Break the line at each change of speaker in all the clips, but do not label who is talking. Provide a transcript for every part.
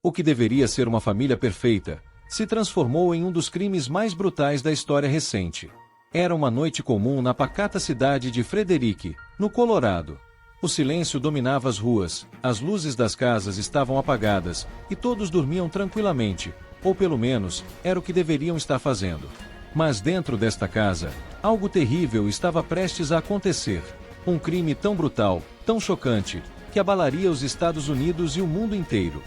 O que deveria ser uma família perfeita, se transformou em um dos crimes mais brutais da história recente. Era uma noite comum na pacata cidade de Frederick, no Colorado. O silêncio dominava as ruas, as luzes das casas estavam apagadas, e todos dormiam tranquilamente, ou pelo menos, era o que deveriam estar fazendo. Mas dentro desta casa, algo terrível estava prestes a acontecer. Um crime tão brutal, tão chocante, que abalaria os Estados Unidos e o mundo inteiro.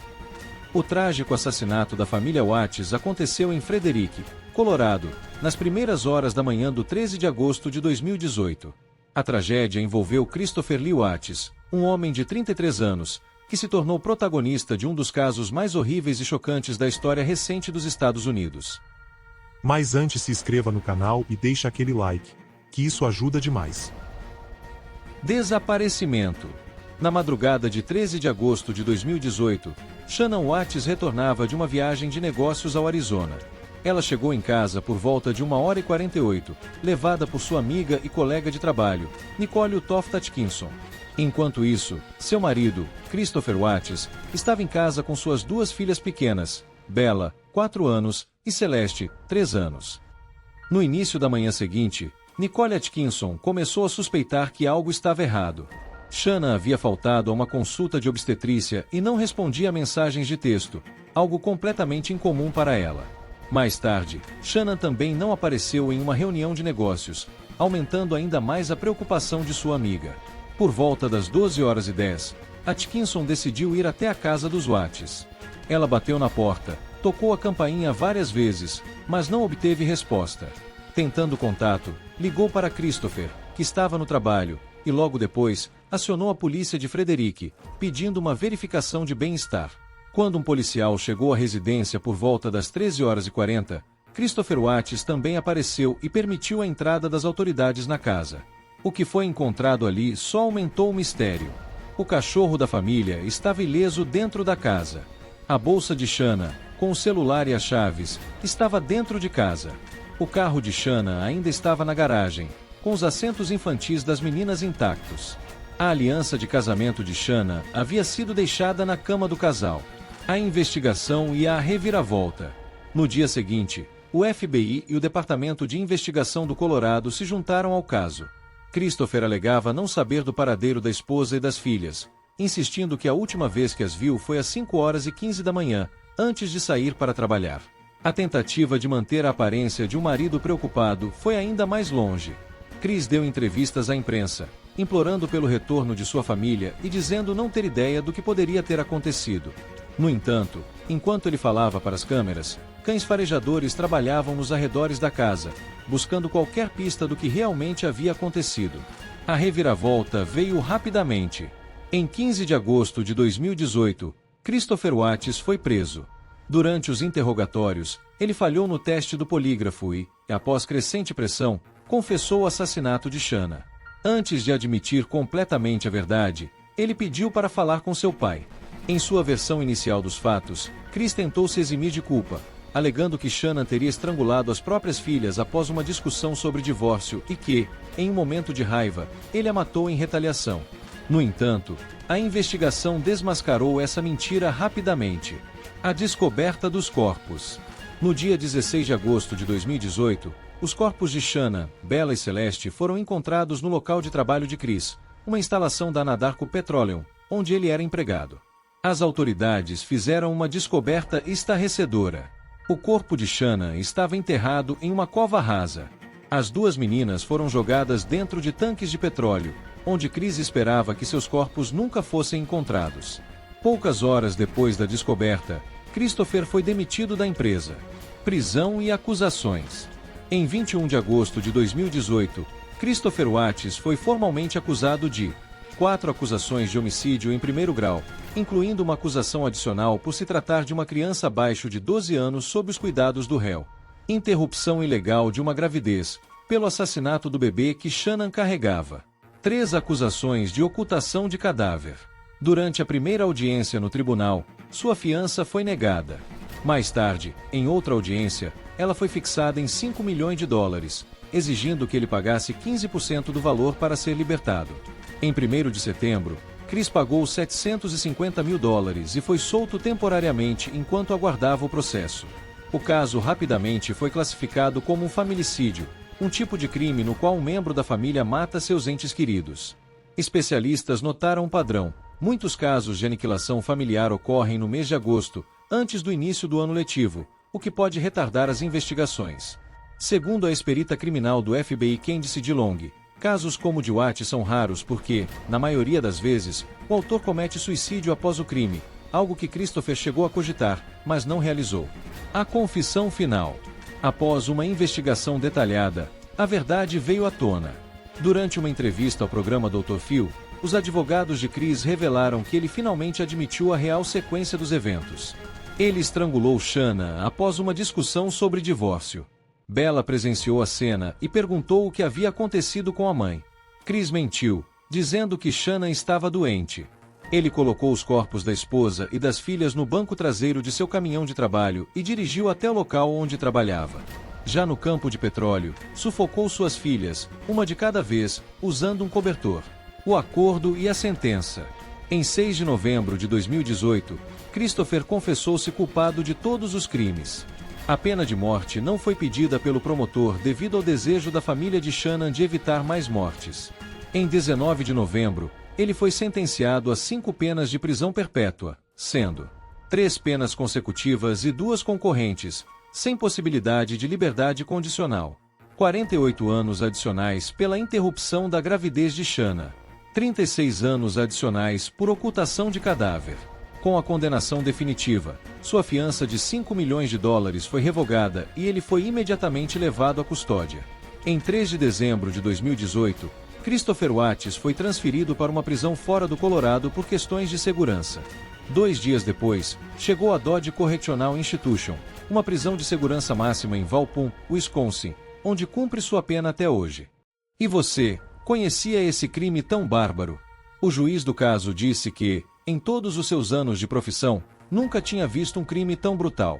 O trágico assassinato da família Watts aconteceu em Frederick, Colorado, nas primeiras horas da manhã do 13 de agosto de 2018. A tragédia envolveu Christopher Lee Watts, um homem de 33 anos, que se tornou protagonista de um dos casos mais horríveis e chocantes da história recente dos Estados Unidos.
Mas antes se inscreva no canal e deixe aquele like, que isso ajuda demais.
Desaparecimento. Na madrugada de 13 de agosto de 2018, Shannon Watts retornava de uma viagem de negócios ao Arizona. Ela chegou em casa por volta de 1h48, levada por sua amiga e colega de trabalho, Nicole Toft Atkinson. Enquanto isso, seu marido, Christopher Watts, estava em casa com suas duas filhas pequenas, Bella, 4 anos, e Celeste, 3 anos. No início da manhã seguinte, Nicole Atkinson começou a suspeitar que algo estava errado. Shannon havia faltado a uma consulta de obstetrícia e não respondia a mensagens de texto, algo completamente incomum para ela. Mais tarde, Shannon também não apareceu em uma reunião de negócios, aumentando ainda mais a preocupação de sua amiga. Por volta das 12h10, Atkinson decidiu ir até a casa dos Watts. Ela bateu na porta, tocou a campainha várias vezes, mas não obteve resposta. Tentando contato, ligou para Christopher, que estava no trabalho, e logo depois, acionou a polícia de Frederick, pedindo uma verificação de bem-estar. Quando um policial chegou à residência por volta das 13h40, Christopher Watts também apareceu e permitiu a entrada das autoridades na casa. O que foi encontrado ali só aumentou o mistério. O cachorro da família estava ileso dentro da casa. A bolsa de Shannon, com o celular e as chaves, estava dentro de casa. O carro de Shannon ainda estava na garagem, com os assentos infantis das meninas intactos. A aliança de casamento de Shannon havia sido deixada na cama do casal. A investigação e a reviravolta. No dia seguinte, o FBI e o Departamento de Investigação do Colorado se juntaram ao caso. Christopher alegava não saber do paradeiro da esposa e das filhas, insistindo que a última vez que as viu foi às 5h15 da manhã, antes de sair para trabalhar. A tentativa de manter a aparência de um marido preocupado foi ainda mais longe. Chris deu entrevistas à imprensa, implorando pelo retorno de sua família e dizendo não ter ideia do que poderia ter acontecido. No entanto, enquanto ele falava para as câmeras, cães farejadores trabalhavam nos arredores da casa, buscando qualquer pista do que realmente havia acontecido. A reviravolta veio rapidamente. Em 15 de agosto de 2018, Christopher Watts foi preso. Durante os interrogatórios, ele falhou no teste do polígrafo e, após crescente pressão, confessou o assassinato de Shannon. Antes de admitir completamente a verdade, ele pediu para falar com seu pai. Em sua versão inicial dos fatos, Chris tentou se eximir de culpa, alegando que Shannon teria estrangulado as próprias filhas após uma discussão sobre divórcio e que, em um momento de raiva, ele a matou em retaliação. No entanto, a investigação desmascarou essa mentira rapidamente. A descoberta dos corpos. No dia 16 de agosto de 2018, os corpos de Shannon, Bella e Celeste foram encontrados no local de trabalho de Chris, uma instalação da Anadarko Petroleum, onde ele era empregado. As autoridades fizeram uma descoberta estarrecedora. O corpo de Shannon estava enterrado em uma cova rasa. As duas meninas foram jogadas dentro de tanques de petróleo, onde Chris esperava que seus corpos nunca fossem encontrados. Poucas horas depois da descoberta, Christopher foi demitido da empresa. Prisão e acusações. Em 21 de agosto de 2018, Christopher Watts foi formalmente acusado de 4 acusações de homicídio em primeiro grau, incluindo uma acusação adicional por se tratar de uma criança abaixo de 12 anos sob os cuidados do réu, interrupção ilegal de uma gravidez, pelo assassinato do bebê que Shannon carregava, 3 acusações de ocultação de cadáver. Durante a primeira audiência no tribunal, sua fiança foi negada. Mais tarde, em outra audiência, ela foi fixada em $5 milhões, exigindo que ele pagasse 15% do valor para ser libertado. Em 1º de setembro, Chris pagou 750 mil dólares e foi solto temporariamente enquanto aguardava o processo. O caso rapidamente foi classificado como um familicídio, um tipo de crime no qual um membro da família mata seus entes queridos. Especialistas notaram um padrão. Muitos casos de aniquilação familiar ocorrem no mês de agosto, antes do início do ano letivo, o que pode retardar as investigações. Segundo a ex-perita criminal do FBI Candice DeLong, casos como o de Watts são raros porque, na maioria das vezes, o autor comete suicídio após o crime, algo que Christopher chegou a cogitar, mas não realizou. A confissão final. Após uma investigação detalhada, a verdade veio à tona. Durante uma entrevista ao programa Dr. Phil, os advogados de Chris revelaram que ele finalmente admitiu a real sequência dos eventos. Ele estrangulou Shanna após uma discussão sobre divórcio. Bella presenciou a cena e perguntou o que havia acontecido com a mãe. Chris mentiu, dizendo que Shanna estava doente. Ele colocou os corpos da esposa e das filhas no banco traseiro de seu caminhão de trabalho e dirigiu até o local onde trabalhava. Já no campo de petróleo, sufocou suas filhas, uma de cada vez, usando um cobertor. O acordo e a sentença. Em 6 de novembro de 2018, Christopher confessou-se culpado de todos os crimes. A pena de morte não foi pedida pelo promotor devido ao desejo da família de Shanna de evitar mais mortes. Em 19 de novembro, ele foi sentenciado a 5 penas de prisão perpétua, sendo 3 penas consecutivas e 2 concorrentes, sem possibilidade de liberdade condicional. 48 anos adicionais pela interrupção da gravidez de Shanna. 36 anos adicionais por ocultação de cadáver. Com a condenação definitiva, sua fiança de 5 milhões de dólares foi revogada e ele foi imediatamente levado à custódia. Em 3 de dezembro de 2018, Christopher Watts foi transferido para uma prisão fora do Colorado por questões de segurança. 2 dias depois, chegou a Dodge Correctional Institution, uma prisão de segurança máxima em Valpum, Wisconsin, onde cumpre sua pena até hoje. E você, conhecia esse crime tão bárbaro? O juiz do caso disse que, em todos os seus anos de profissão, nunca tinha visto um crime tão brutal.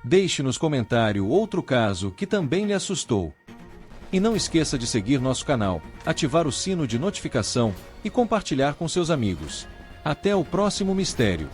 Deixe nos comentários outro caso que também lhe assustou. E não esqueça de seguir nosso canal, ativar o sino de notificação e compartilhar com seus amigos. Até o próximo mistério.